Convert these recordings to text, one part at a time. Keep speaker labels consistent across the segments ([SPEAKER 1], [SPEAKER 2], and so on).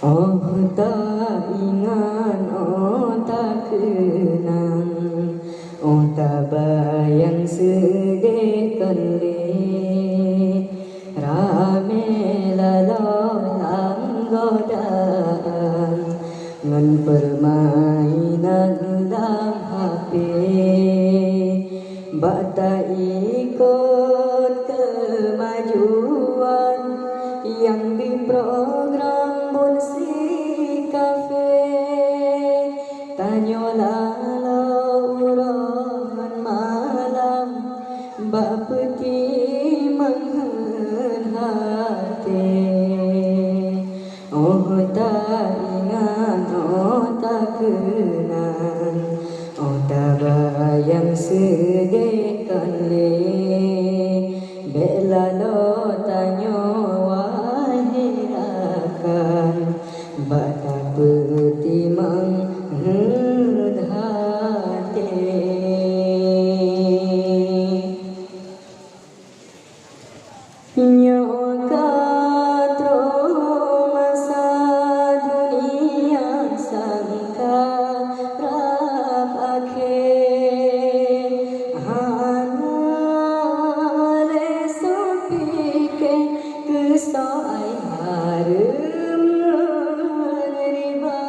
[SPEAKER 1] Oh tak ingat, oh tak kenang, oh tak bayang sedih kali rame lalang godaan ngan permainan dalam HP bak tak ikut kemajuan yang diprogram Bunsi Cafe. Tanyo lalau urongan malam bak peti menghen hati. Oh tak ingat, oh tak kenang, oh tak bayang sedih kali bela lo tanyo wahirakan bata peti menghen hati. Nyoka masa dunia sangka rap akhir hanale sopike kesoai harum riba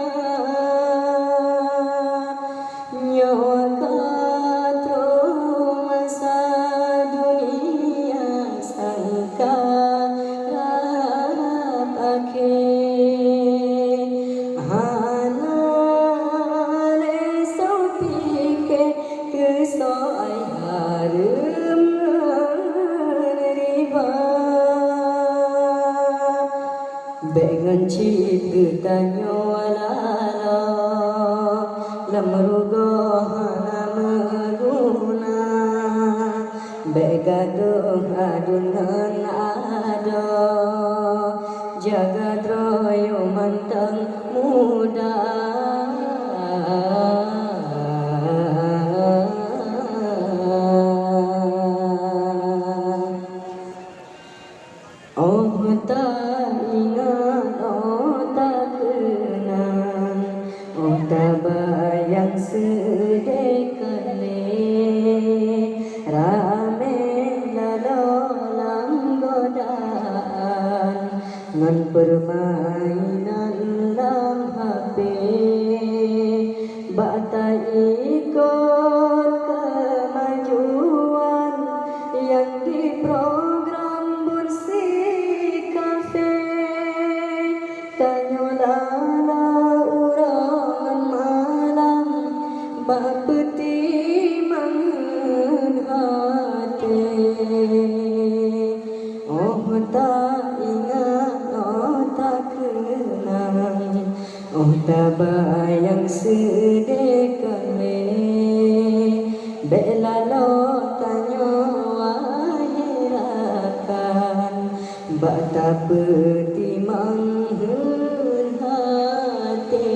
[SPEAKER 1] nyoka masa dunia sangka rap akhir hanale sopike kesoai harum riba bengan cip getanyo alala lamrugo hana meruna begadung adunan ada jaga droyo mantang muda. Oh tak ingat, oh tak kenang, oh tak bayang sedih kali rame lalang godaan ngan permainan dalam HP bak tak ikut kemajuan yang diprogram Bunsi Cafe. Tanyo lala urangan malam bak peti menghen hati. Oh tak ingat, oh tak kenang, oh tak bayang sedih kali bela lo tanyo wahirakan bak tak peti menghen hati.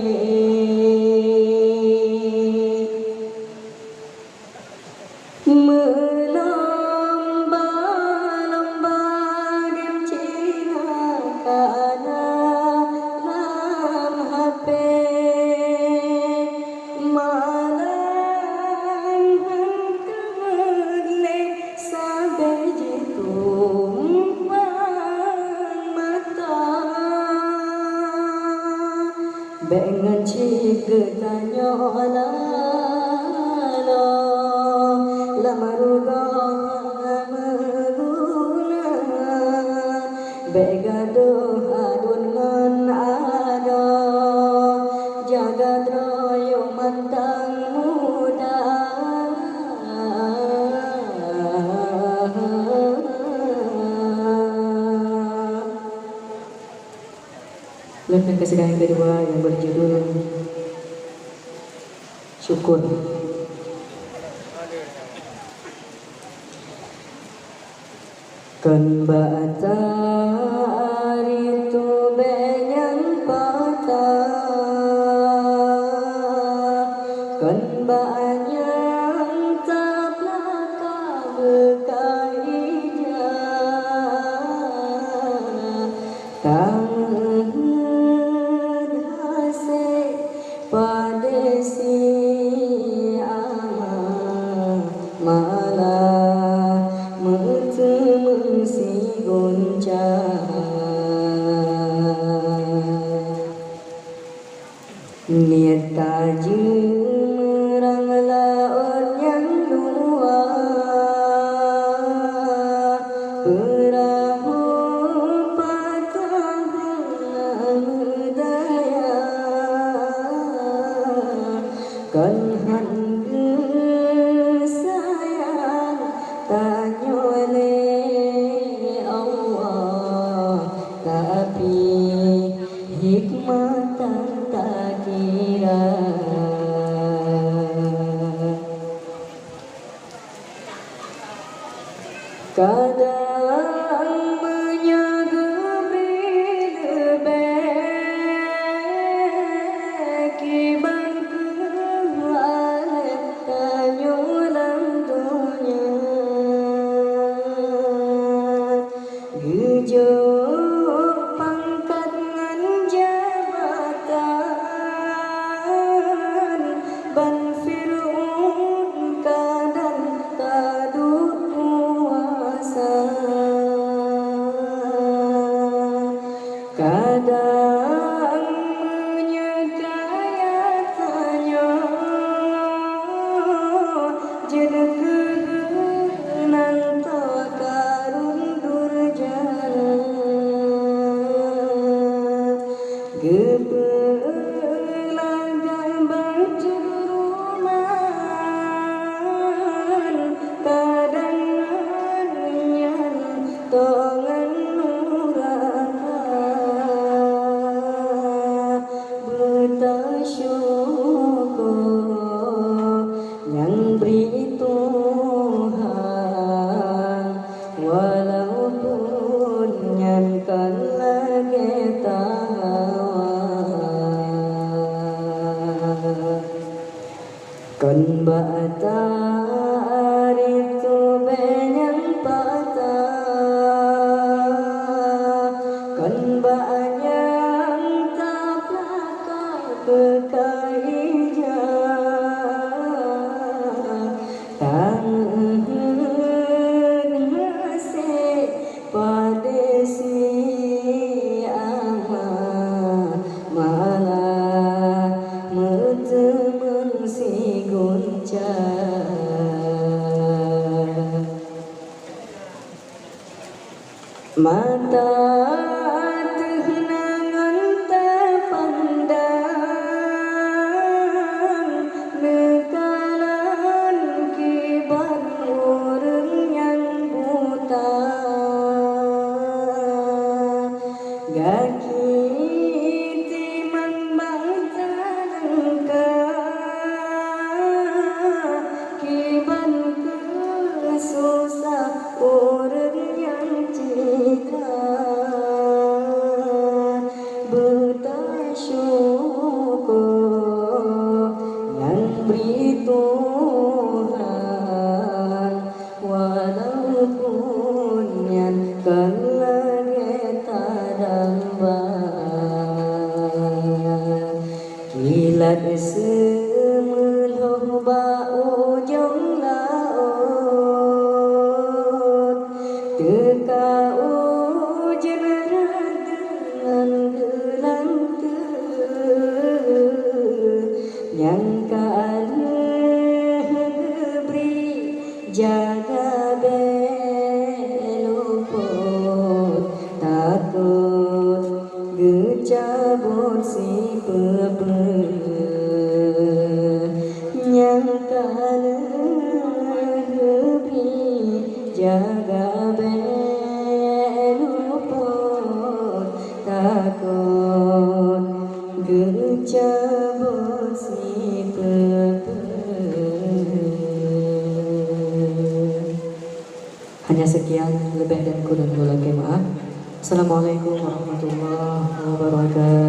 [SPEAKER 1] Melomba-lomba game Cina kana dalam HP malang hengkele sampai jitumpang mata bengan cip getanyo alala lamarugo meruna begaduh adunan ada jaga droyo mantang muda. Lagu kesudahan kedua yang berjudul Syukur. Kan batari tu benyang patah kan banyang taplaka berkaija tang tajemerang laut yang luas, perahu patah daya, kan hangga sayang tanya oleh Allah, tapi hikmah tak kira. Kadang menyaga lebih kibang kehalek tanyulang dunia, gejuk pangkat ngan jabatan, ban Fir'aun kadang tadut kuasa, kadang menyekayatannya jenekenan takarun durjana, gepelagan berjuruman, kadang nyanyian tongan nuraka, bertasyukur yang beri Tuhan, walaupun nyankan lagi tahawan. Kan batar itu banyak patah, kan banyak taplakah kekaija, tangan masih pada si ama, malah berteman si goncang. Mata tenangan terpandang, nekalan kibar orang yang buta, gaki timan bangsa dengka, kiban kesusah orang yang cita, bertasyukur yang beri Tuhan, walaupun yang lagi tadamban, kilat semeloh bau jong laut, teka ujian dengan gelang yang beri jaga beluput, takut gecabut si pepe, yang beri jaga beluput, takut gecabut si pepe. Hanya sekian, lebih dan kurang gue lagi maaf. Assalamualaikum warahmatullahi wabarakatuh.